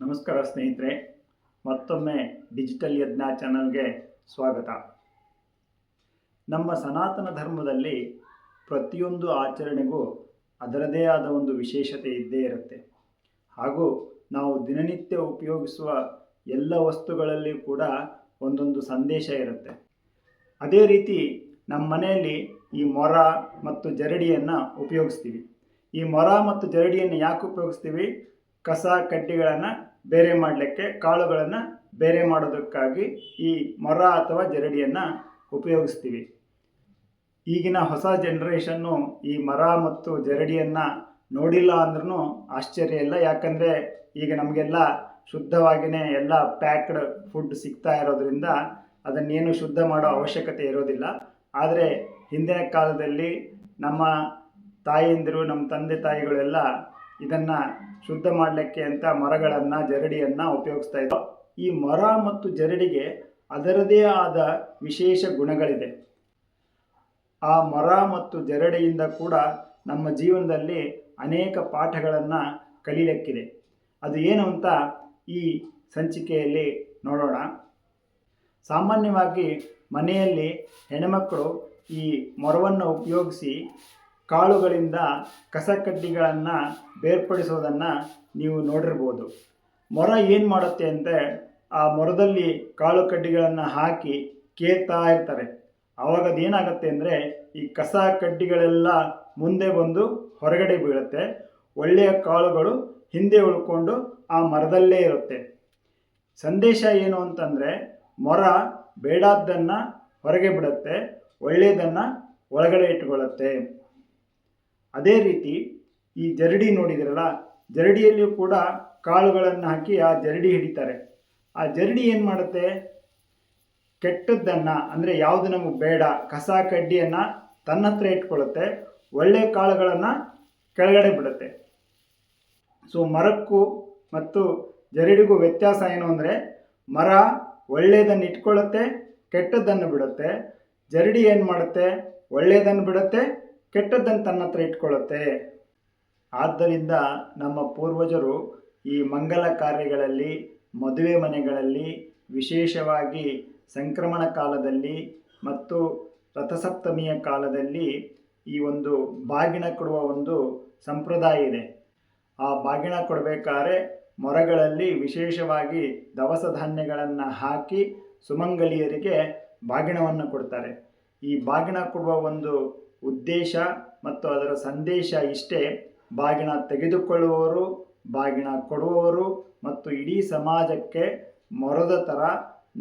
ನಮಸ್ಕಾರ ಸ್ನೇಹಿತರೆ, ಮತ್ತೊಮ್ಮೆ ಡಿಜಿಟಲ್ ಯಜ್ಞ ಚಾನಲ್ಗೆ ಸ್ವಾಗತ. ನಮ್ಮ ಸನಾತನ ಧರ್ಮದಲ್ಲಿ ಪ್ರತಿಯೊಂದು ಆಚರಣೆಗೂ ಅದರದೇ ಆದ ಒಂದು ವಿಶೇಷತೆ ಇದ್ದೇ ಇರುತ್ತೆ. ಹಾಗೂ ನಾವು ದಿನನಿತ್ಯ ಉಪಯೋಗಿಸುವ ಎಲ್ಲ ವಸ್ತುಗಳಲ್ಲಿ ಕೂಡ ಒಂದೊಂದು ಸಂದೇಶ ಇರುತ್ತೆ. ಅದೇ ರೀತಿ ನಮ್ಮ ಮನೆಯಲ್ಲಿ ಈ ಮೊರ ಮತ್ತು ಜರಡಿಯನ್ನು ಉಪಯೋಗಿಸ್ತೀವಿ. ಈ ಮೊರ ಮತ್ತು ಜರಡಿಯನ್ನು ಯಾಕೆ ಉಪಯೋಗಿಸ್ತೀವಿ? ಕಸ ಕಡ್ಡಿಗಳನ್ನು ಬೇರೆ ಮಾಡಲಿಕ್ಕೆ, ಕಾಳುಗಳನ್ನು ಬೇರೆ ಮಾಡೋದಕ್ಕಾಗಿ ಈ ಮೊರ ಅಥವಾ ಜರಡಿಯನ್ನು ಉಪಯೋಗಿಸ್ತೀವಿ. ಈಗಿನ ಹೊಸ ಜನ್ರೇಷನ್ನು ಈ ಮೊರ ಮತ್ತು ಜರಡಿಯನ್ನು ನೋಡಿಲ್ಲ ಅಂದ್ರೂ ಆಶ್ಚರ್ಯ ಇಲ್ಲ. ಯಾಕಂದರೆ ಈಗ ನಮಗೆಲ್ಲ ಶುದ್ಧವಾಗಿಯೇ ಎಲ್ಲ ಪ್ಯಾಕ್ಡ್ ಫುಡ್ ಸಿಗ್ತಾ ಇರೋದ್ರಿಂದ ಅದನ್ನೇನು ಶುದ್ಧ ಮಾಡೋ ಅವಶ್ಯಕತೆ ಇರೋದಿಲ್ಲ. ಆದರೆ ಹಿಂದಿನ ಕಾಲದಲ್ಲಿ ನಮ್ಮ ತಾಯಂದಿರು, ನಮ್ಮ ತಂದೆ ತಾಯಿಗಳೆಲ್ಲ ಇದನ್ನು ಶುದ್ಧ ಮಾಡಲಿಕ್ಕೆ ಅಂತ ಮರಗಳನ್ನು, ಜರಡಿಯನ್ನು ಉಪಯೋಗಿಸ್ತಾ ಇದ್ರು. ಈ ಮರ ಮತ್ತು ಜರಡಿಗೆ ಅದರದೇ ಆದ ವಿಶೇಷ ಗುಣಗಳಿದೆ. ಆ ಮರ ಮತ್ತು ಜರಡಿಯಿಂದ ಕೂಡ ನಮ್ಮ ಜೀವನದಲ್ಲಿ ಅನೇಕ ಪಾಠಗಳನ್ನು ಕಲಿಯಲಿಕ್ಕಿದೆ. ಅದು ಏನು ಅಂತ ಈ ಸಂಚಿಕೆಯಲ್ಲಿ ನೋಡೋಣ. ಸಾಮಾನ್ಯವಾಗಿ ಮನೆಯಲ್ಲಿ ಹೆಣ್ಣುಮಕ್ಕಳು ಈ ಮೊರವನ್ನು ಉಪಯೋಗಿಸಿ ಕಾಳುಗಳಿಂದ ಕಸಕಡ್ಡಿಗಳನ್ನು ಬೇರ್ಪಡಿಸೋದನ್ನು ನೀವು ನೋಡಿರ್ಬೋದು. ಮೊರ ಏನು ಮಾಡುತ್ತೆ ಅಂದರೆ, ಆ ಮೊರದಲ್ಲಿ ಕಾಳು ಕಡ್ಡಿಗಳನ್ನು ಹಾಕಿ ಕೇರ್ತಾ ಇರ್ತಾರೆ. ಆವಾಗ ಅದೇನಾಗುತ್ತೆ ಅಂದರೆ, ಈ ಕಸ ಕಡ್ಡಿಗಳೆಲ್ಲ ಮುಂದೆ ಬಂದು ಹೊರಗಡೆ ಬೀಳುತ್ತೆ. ಒಳ್ಳೆಯ ಕಾಳುಗಳು ಹಿಂದೆ ಉಳ್ಕೊಂಡು ಆ ಮರದಲ್ಲೇ ಇರುತ್ತೆ. ಸಂದೇಶ ಏನು ಅಂತಂದರೆ, ಮೊರ ಬೇಡಾದ್ದನ್ನು ಹೊರಗೆ ಬಿಡುತ್ತೆ, ಒಳ್ಳೆಯದನ್ನು ಒಳಗಡೆ ಇಟ್ಕೊಳ್ಳುತ್ತೆ. ಅದೇ ರೀತಿ ಈ ಜರಡಿ ನೋಡಿದಿರಲ್ಲ, ಜರಡಿಯಲ್ಲಿಯೂ ಕೂಡ ಕಾಳುಗಳನ್ನು ಹಾಕಿ ಆ ಜರಡಿ ಹಿಡಿತಾರೆ. ಆ ಜರಡಿ ಏನು ಮಾಡುತ್ತೆ? ಕೆಟ್ಟದ್ದನ್ನು, ಅಂದರೆ ಯಾವುದು ನಮಗೆ ಬೇಡ, ಕಸ ಕಡ್ಡಿಯನ್ನು ತನ್ನ ಹತ್ರ ಇಟ್ಕೊಳ್ಳುತ್ತೆ, ಒಳ್ಳೆಯ ಕಾಳುಗಳನ್ನು ಕೆಳಗಡೆ ಬಿಡುತ್ತೆ. ಸೊ ಮರಕ್ಕೂ ಮತ್ತು ಜರಡಿಗೂ ವ್ಯತ್ಯಾಸ ಏನು ಅಂದರೆ, ಮರ ಒಳ್ಳೆಯದನ್ನು ಇಟ್ಕೊಳ್ಳುತ್ತೆ, ಕೆಟ್ಟದ್ದನ್ನು ಬಿಡುತ್ತೆ. ಜರಡಿ ಏನು ಮಾಡುತ್ತೆ? ಒಳ್ಳೆಯದನ್ನು ಬಿಡುತ್ತೆ, ಕೆಟ್ಟದ್ದನ್ನು ತನ್ನ ಹತ್ರ ಇಟ್ಕೊಳ್ಳುತ್ತೆ. ಆದ್ದರಿಂದ ನಮ್ಮ ಪೂರ್ವಜರು ಈ ಮಂಗಲ ಕಾರ್ಯಗಳಲ್ಲಿ, ಮದುವೆ ಮನೆಗಳಲ್ಲಿ, ವಿಶೇಷವಾಗಿ ಸಂಕ್ರಮಣ ಕಾಲದಲ್ಲಿ ಮತ್ತು ರಥಸಪ್ತಮಿಯ ಕಾಲದಲ್ಲಿ ಈ ಒಂದು ಬಾಗಿನ ಕೊಡುವ ಒಂದು ಸಂಪ್ರದಾಯ ಇದೆ. ಆ ಬಾಗಿನ ಕೊಡಬೇಕಾದ್ರೆ ಮೊರಗಳಲ್ಲಿ ವಿಶೇಷವಾಗಿ ದವಸ ಧಾನ್ಯಗಳನ್ನು ಹಾಕಿ ಸುಮಂಗಲಿಯರಿಗೆ ಬಾಗಿಣವನ್ನು ಕೊಡ್ತಾರೆ. ಈ ಬಾಗಿನ ಕೊಡುವ ಒಂದು ಉದ್ದೇಶ ಮತ್ತು ಅದರ ಸಂದೇಶ ಇಷ್ಟೇ: ಬಾಗಿನ ತೆಗೆದುಕೊಳ್ಳುವವರು, ಬಾಗಿನ ಕೊಡುವವರು ಮತ್ತು ಇಡೀ ಸಮಾಜಕ್ಕೆ ಮೊರದ ಥರ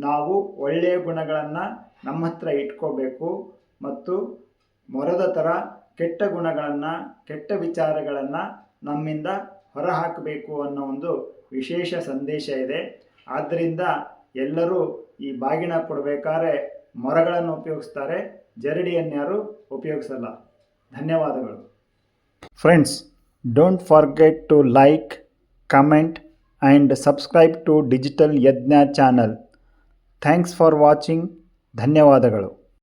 ನಾವು ಒಳ್ಳೆಯ ಗುಣಗಳನ್ನು ನಮ್ಮ ಹತ್ರ ಇಟ್ಕೋಬೇಕು ಮತ್ತು ಮೊರದ ಥರ ಕೆಟ್ಟ ಗುಣಗಳನ್ನು, ಕೆಟ್ಟ ವಿಚಾರಗಳನ್ನು ನಮ್ಮಿಂದ ಹೊರಹಾಕಬೇಕು ಅನ್ನೋ ಒಂದು ವಿಶೇಷ ಸಂದೇಶ ಇದೆ. ಆದ್ದರಿಂದ ಎಲ್ಲರೂ ಈ ಬಾಗಿನ ಕೊಡಬೇಕಾದ್ರೆ ಮೊರಗಳನ್ನು ಉಪಯೋಗಿಸ್ತಾರೆ, ಜರಡಿಯನ್ನು ಯಾರು ಉಪಯೋಗಿಸಲ್ಲ. ಧನ್ಯವಾದಗಳು. Friends, don't forget to like, comment and subscribe to digital Yajna channel. Thanks for watching. ಧನ್ಯವಾದಗಳು.